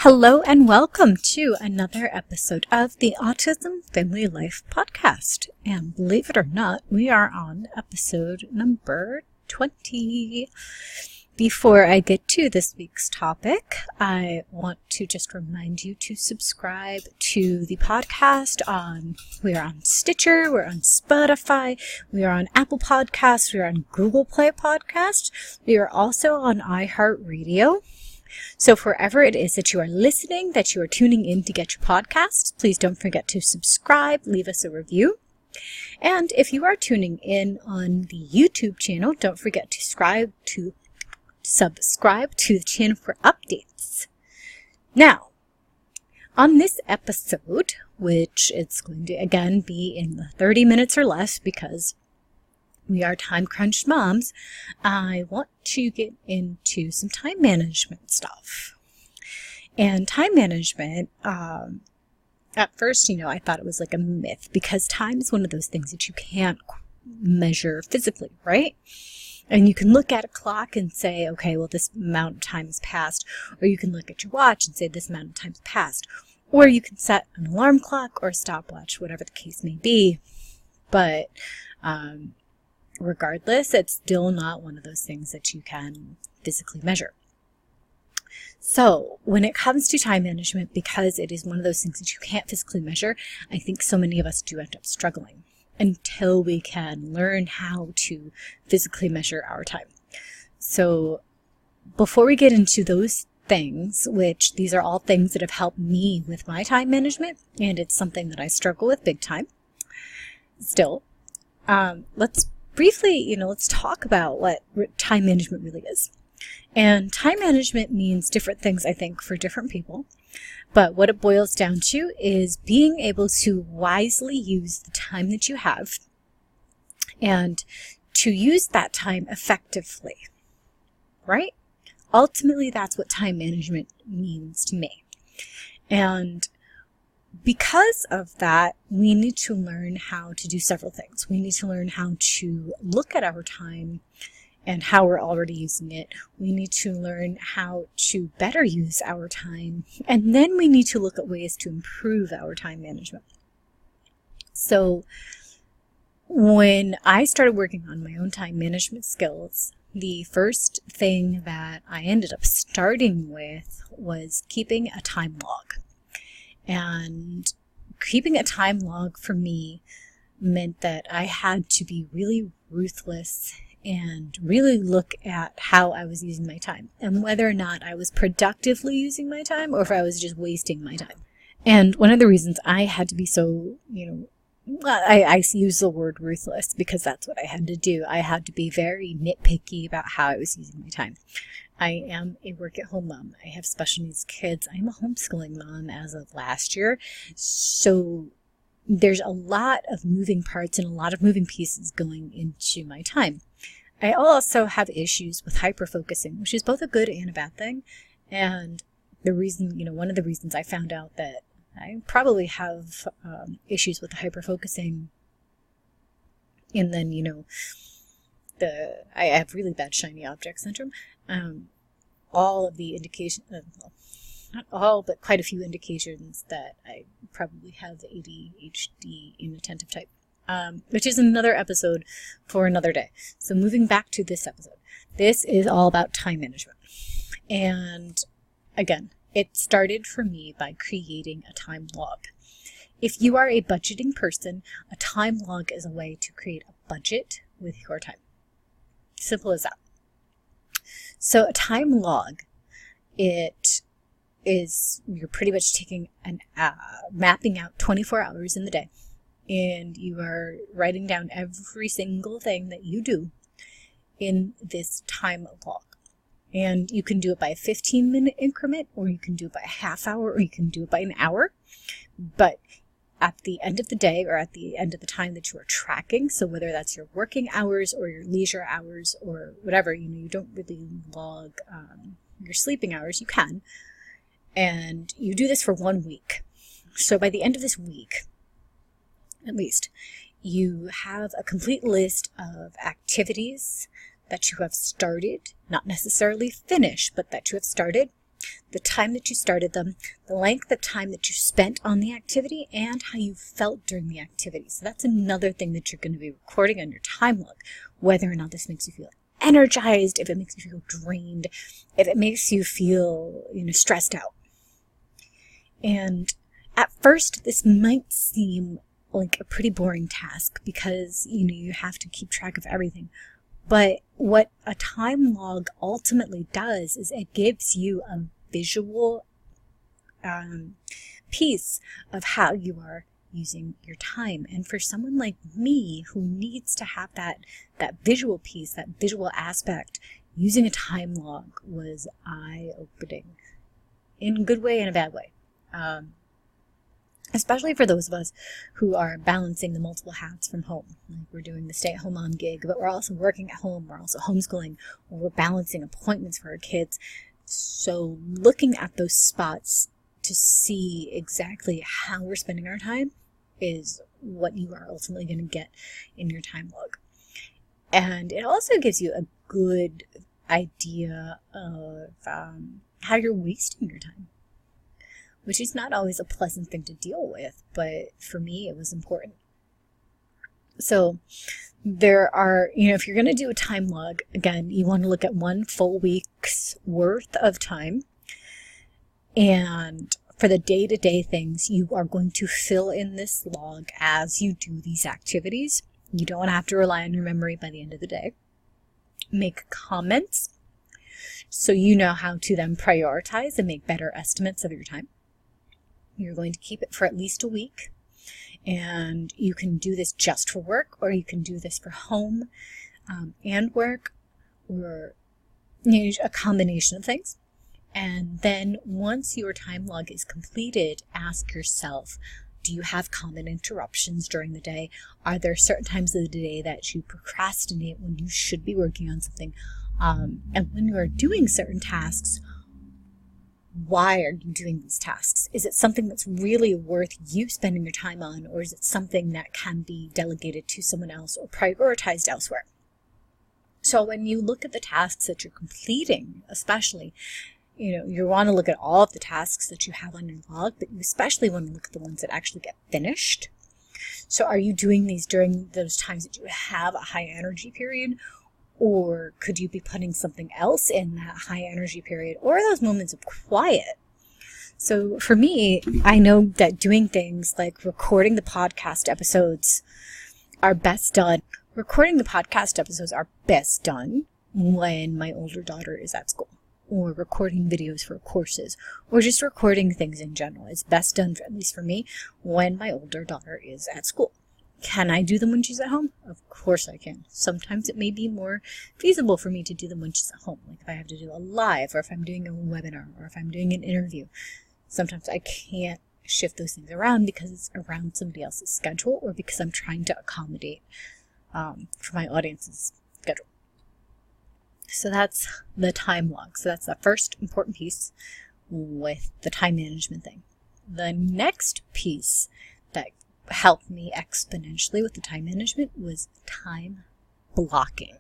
Hello and welcome to another episode of the Autism Family Life podcast. And believe it or not, we are on episode number 20. Before I get to this week's topic, I want to just remind you to subscribe to the podcast. We are on Stitcher, we're on Spotify, we are on Apple Podcasts, we are on Google Play Podcasts, we are also on iHeartRadio. So wherever it is that you are listening, that you are tuning in to get your podcasts, please don't forget to subscribe, leave us a review. And if you are tuning in on the YouTube channel, don't forget to subscribe to the channel for updates. Now, on this episode, which it's going to again be in 30 minutes or less because we are time-crunched moms, I want to get into some time management stuff. And time management, at first, I thought it was like a myth because time is one of those things that you can't measure physically, right? And you can look at a clock and say, okay, well, this amount of time has passed. Or you can look at your watch and say this amount of time has passed. Or you can set an alarm clock or a stopwatch, whatever the case may be. But regardless, it's still not one of those things that you can physically measure. So when it comes to time management, because it is one of those things that you can't physically measure, I think so many of us do end up struggling until we can learn how to physically measure our time. So before we get into those things, which these are all things that have helped me with my time management, and it's something that I struggle with big time still, let's briefly, let's talk about what time management really is. And time management means different things, I think, for different people. But what it boils down to is being able to wisely use the time that you have and to use that time effectively, right? Ultimately, that's what time management means to me. And because of that, we need to learn how to do several things. We need to learn how to look at our time and how we're already using it. We need to learn how to better use our time. And then we need to look at ways to improve our time management. So when I started working on my own time management skills, the first thing that I ended up starting with was keeping a time log. And keeping a time log for me meant that I had to be really ruthless and really look at how I was using my time and whether or not I was productively using my time or if I was just wasting my time. And one of the reasons I had to be so, I use the word ruthless because that's what I had to do. I had to be very nitpicky about how I was using my time. I am a work-at-home mom. I have special needs kids. I'm a homeschooling mom as of last year. So there's a lot of moving parts and a lot of moving pieces going into my time. I also have issues with hyper-focusing, which is both a good and a bad thing. And the reason, one of the reasons I found out that I probably have issues with the hyper-focusing, and then, I have really bad shiny object syndrome. All of the indications, not all, but quite a few indications that I probably have the ADHD inattentive type, which is another episode for another day. So moving back to this episode, this is all about time management. And again, it started for me by creating a time log. If you are a budgeting person, a time log is a way to create a budget with your time. Simple as that. So a time log, it is, you're pretty much taking mapping out 24 hours in the day, and you are writing down every single thing that you do in this time log. And you can do it by a 15-minute increment, or you can do it by a half hour, or you can do it by an hour. But at the end of the day, or at the end of the time that you are tracking, so whether that's your working hours or your leisure hours or whatever, you don't really log your sleeping hours, you can. And you do this for 1 week. So by the end of this week, at least, you have a complete list of activities that you have started, not necessarily finished, but that you have started, the time that you started them, the length of time that you spent on the activity, and how you felt during the activity. So that's another thing that you're going to be recording on your time log, whether or not this makes you feel energized, if it makes you feel drained, if it makes you feel, stressed out. And at first, this might seem like a pretty boring task because, you have to keep track of everything. But what a time log ultimately does is it gives you a visual piece of how you are using your time. And for someone like me who needs to have that visual piece, that visual aspect, using a time log was eye-opening in a good way and a bad way. Especially for those of us who are balancing the multiple hats from home. Like we're doing the stay-at-home mom gig, but we're also working at home, we're also homeschooling, or we're balancing appointments for our kids. So looking at those spots to see exactly how we're spending our time is what you are ultimately going to get in your time log. And it also gives you a good idea of how you're wasting your time, which is not always a pleasant thing to deal with, but for me it was important. So there are, if you're going to do a time log, again, you want to look at 1 full week's worth of time. And for the day-to-day things, you are going to fill in this log as you do these activities. You don't have to rely on your memory by the end of the day. Make comments so you know how to then prioritize and make better estimates of your time. You're going to keep it for at least a week. And you can do this just for work, or you can do this for home and work, or a combination of things. And then once your time log is completed, ask yourself, do you have common interruptions during the day? Are there certain times of the day that you procrastinate when you should be working on something? And when you are doing certain tasks, why are you doing these tasks? Is it something that's really worth you spending your time on, or is it something that can be delegated to someone else or prioritized elsewhere? So when you look at the tasks that you're completing, especially, you want to look at all of the tasks that you have on your log, but you especially want to look at the ones that actually get finished. So are you doing these during those times that you have a high energy period? Or could you be putting something else in that high energy period, or those moments of quiet? So for me, I know that doing things like recording the podcast episodes are best done. Recording the podcast episodes are best done when my older daughter is at school, or recording videos for courses, or just recording things in general. It's best done, at least for me, when my older daughter is at school. Can I do them when she's at home? Of course I can. Sometimes it may be more feasible for me to do them when she's at home. Like if I have to do a live, or if I'm doing a webinar, or if I'm doing an interview. Sometimes I can't shift those things around because it's around somebody else's schedule, or because I'm trying to accommodate for my audience's schedule. So that's the time log. So that's the first important piece with the time management thing. The next piece that helped me exponentially with the time management was time blocking.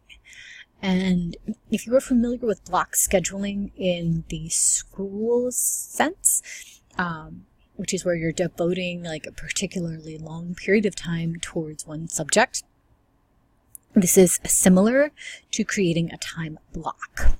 And if you are familiar with block scheduling in the school sense, which is where you're devoting like a particularly long period of time towards one subject, this is similar to creating a time block.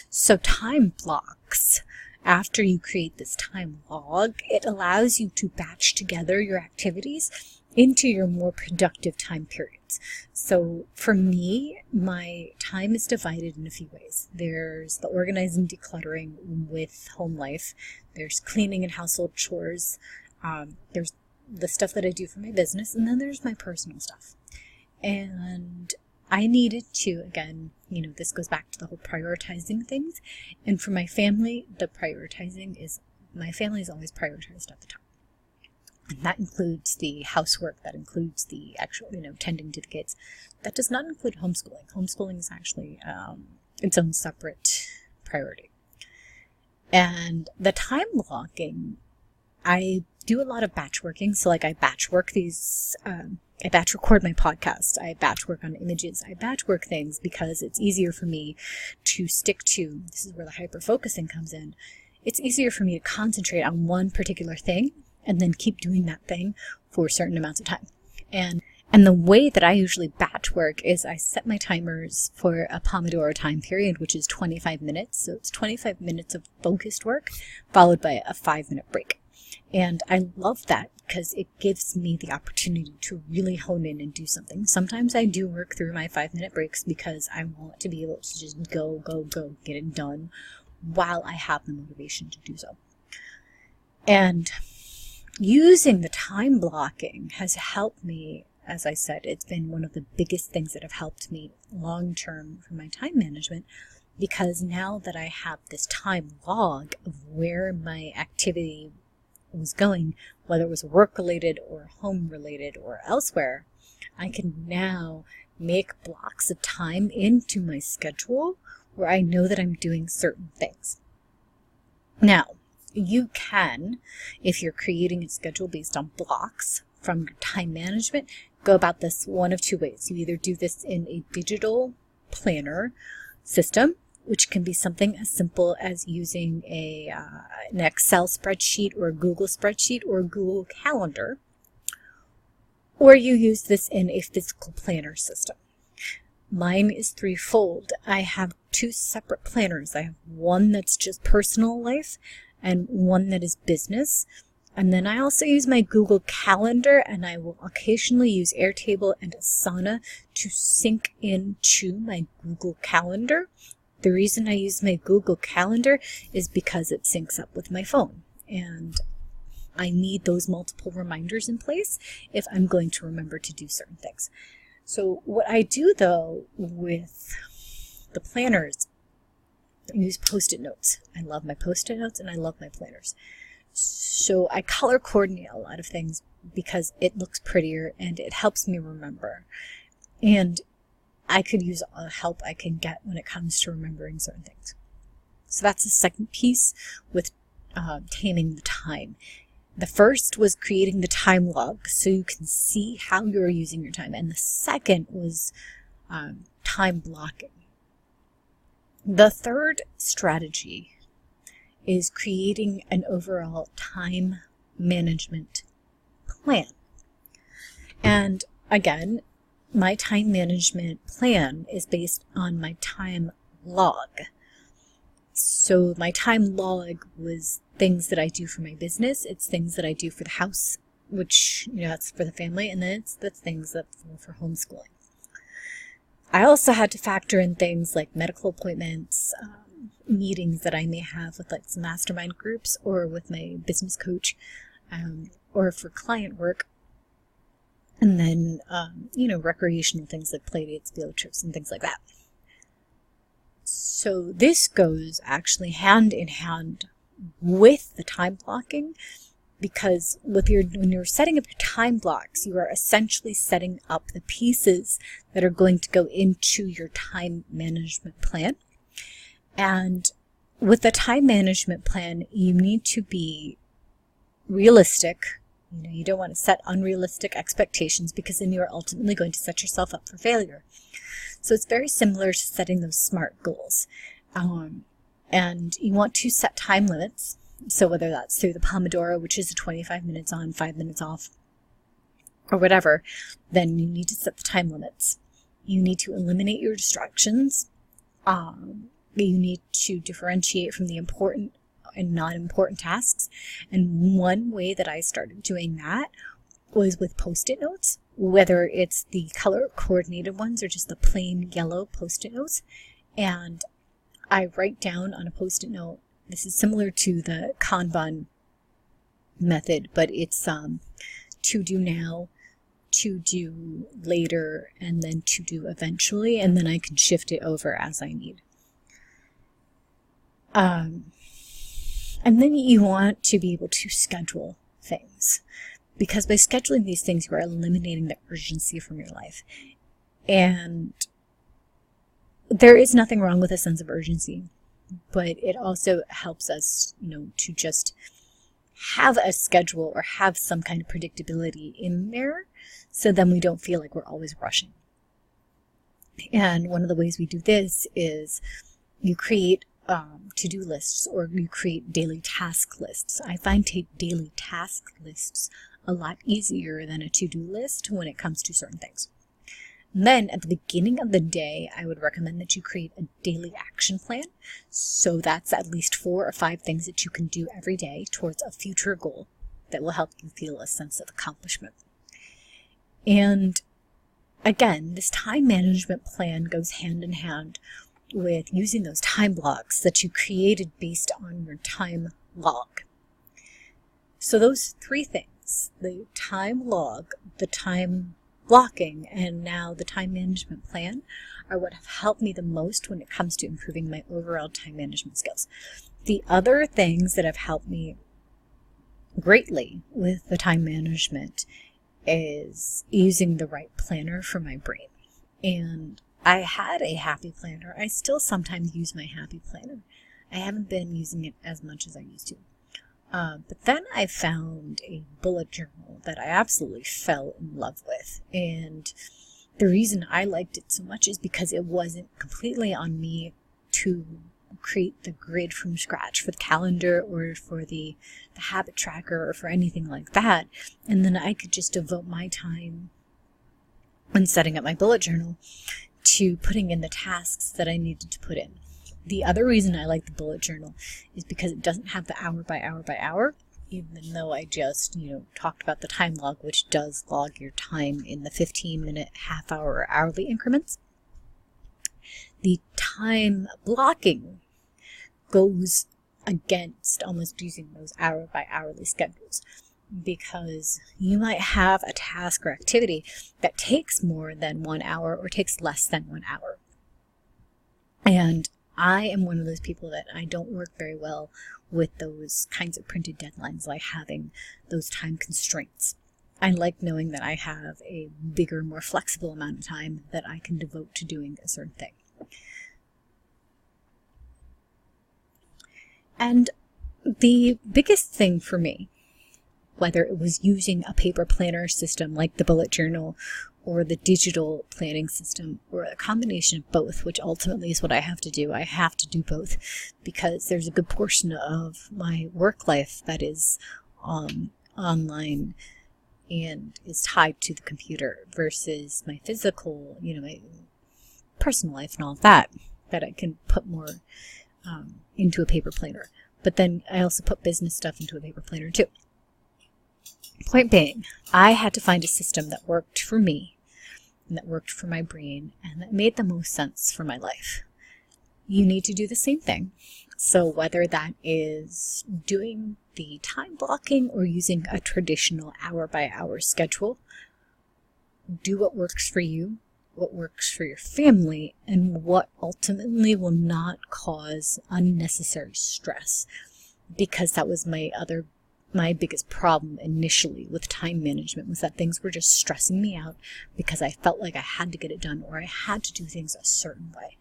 So time blocks, after you create this time log, it allows you to batch together your activities into your more productive time periods. So for me, my time is divided in a few ways. There's the organizing, decluttering with home life. There's cleaning and household chores. There's the stuff that I do for my business, and then there's my personal stuff. And I needed to, again, this goes back to the whole prioritizing things. And for my family, the prioritizing is, my family is always prioritized at the top. And that includes the housework, that includes the actual, tending to the kids. That does not include homeschooling. Homeschooling is actually its own separate priority. And the time blocking, I do a lot of batch working. So like I batch work these, I batch record my podcast, I batch work on images, I batch work things because it's easier for me to stick to, this is where the hyper focusing comes in, it's easier for me to concentrate on one particular thing and then keep doing that thing for certain amounts of time. And the way that I usually batch work is I set my timers for a Pomodoro time period, which is 25 minutes. So it's 25 minutes of focused work followed by a 5-minute break. And I love that because it gives me the opportunity to really hone in and do something. Sometimes I do work through my 5-minute breaks because I want to be able to just go, get it done while I have the motivation to do so. And using the time blocking has helped me. As I said, it's been one of the biggest things that have helped me long-term for my time management, because now that I have this time log of where my activity was going, whether it was work-related or home-related or elsewhere, I can now make blocks of time into my schedule where I know that I'm doing certain things. Now, you can, if you're creating a schedule based on blocks from your time management, go about this one of two ways. You either do this in a digital planner system, which can be something as simple as using an Excel spreadsheet or a Google spreadsheet or a Google Calendar, or you use this in a physical planner system. Mine is threefold. I have 2 separate planners. I have one that's just personal life and one that is business. And then I also use my Google Calendar, and I will occasionally use Airtable and Asana to sync into my Google Calendar. The reason I use my Google Calendar is because it syncs up with my phone, and I need those multiple reminders in place if I'm going to remember to do certain things. So what I do, though, with the planners, I use Post-it notes. I love my Post-it notes, and I love my planners. So I color coordinate a lot of things because it looks prettier and it helps me remember. And I could use all the help I can get when it comes to remembering certain things. So that's the second piece with taming the time. The first was creating the time log so you can see how you're using your time. And the second was time blocking. The third strategy is creating an overall time management plan. And again, my time management plan is based on my time log. So my time log was things that I do for my business. It's things that I do for the house, which, that's for the family. And then that's things that for homeschooling. I also had to factor in things like medical appointments, meetings that I may have with like some mastermind groups or with my business coach, or for client work. And then, recreational things like play dates, field trips, and things like that. So this goes actually hand in hand with the time blocking, because when you're setting up your time blocks, you are essentially setting up the pieces that are going to go into your time management plan. And with the time management plan, you need to be realistic. You don't want to set unrealistic expectations, because then you are ultimately going to set yourself up for failure. So it's very similar to setting those SMART goals. And you want to set time limits. So whether that's through the Pomodoro, which is 25 minutes on, 5 minutes off, or whatever, then you need to set the time limits. You need to eliminate your distractions. You need to differentiate from the important and non-important tasks. And one way that I started doing that was with Post-it notes, whether it's the color coordinated ones or just the plain yellow Post-it notes. And I write down on a Post-it note, this is similar to the Kanban method, but it's to do now, to do later, and then to do eventually, and then I can shift it over as I need. And then you want to be able to schedule things, because by scheduling these things, you are eliminating the urgency from your life. And there is nothing wrong with a sense of urgency, but it also helps us, to just have a schedule or have some kind of predictability in there, so then we don't feel like we're always rushing. And one of the ways we do this is you create to-do lists, or you create daily task lists. I find daily task lists a lot easier than a to-do list when it comes to certain things. And then at the beginning of the day, I would recommend that you create a daily action plan. So that's at least 4 or 5 things that you can do every day towards a future goal that will help you feel a sense of accomplishment. And again, this time management plan goes hand in hand with using those time blocks that you created based on your time log. So those 3 things, the time log, the time blocking, and now the time management plan, are what have helped me the most when it comes to improving my overall time management skills. The other things that have helped me greatly with the time management is using the right planner for my brain. And I had a happy planner. I still sometimes use my happy planner. I haven't been using it as much as I used to. But then I found a bullet journal that I absolutely fell in love with. And the reason I liked it so much is because it wasn't completely on me to create the grid from scratch for the calendar or for the habit tracker or for anything like that. And then I could just devote my time when setting up my bullet journal to putting in the tasks that I needed to put in. The other reason I like the bullet journal is because it doesn't have the hour by hour by hour, even though I just, talked about the time log, which does log your time in the 15-minute, half-hour, or hourly increments. The time blocking goes against almost using those hour by hourly schedules, because you might have a task or activity that takes more than 1 hour or takes less than 1 hour. And I am one of those people that I don't work very well with those kinds of printed deadlines, like having those time constraints. I like knowing that I have a bigger, more flexible amount of time that I can devote to doing a certain thing. And the biggest thing for me, whether it was using a paper planner system like the bullet journal or the digital planning system, or a combination of both, which ultimately is what I have to do. I have to do both because there's a good portion of my work life that is online and is tied to the computer versus my physical, my personal life and all of that I can put more into a paper planner. But then I also put business stuff into a paper planner too. Point being, I had to find a system that worked for me and that worked for my brain and that made the most sense for my life. You need to do the same thing. So whether that is doing the time blocking or using a traditional hour by hour schedule, do what works for you, what works for your family, and what ultimately will not cause unnecessary stress. Because that was my biggest problem initially with time management, was that things were just stressing me out because I felt like I had to get it done or I had to do things a certain way.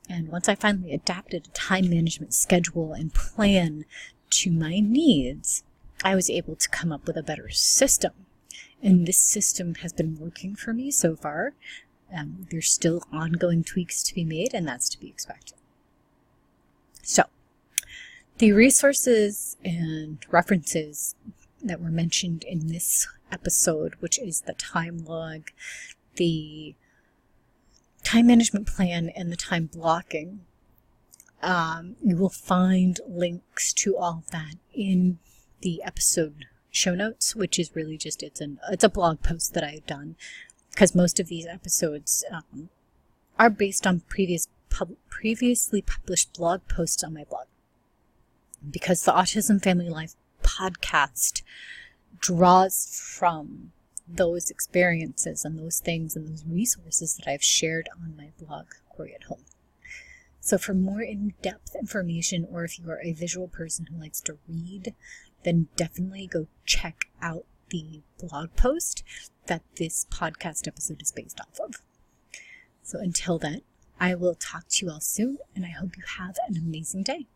And once I finally adapted a time management schedule and plan to my needs, I was able to come up with a better system. And this system has been working for me so far. There's still ongoing tweaks to be made, and that's to be expected. So, the resources and references that were mentioned in this episode, which is the time log, the time management plan, and the time blocking, you will find links to all of that in the episode show notes, which is really just, it's a blog post that I've done, because most of these episodes are based on previously published blog posts on my blog. Because the Autism Family Life podcast draws from those experiences and those things and those resources that I've shared on my blog, Corey at Home. So for more in-depth information, or if you are a visual person who likes to read, then definitely go check out the blog post that this podcast episode is based off of. So until then, I will talk to you all soon, and I hope you have an amazing day.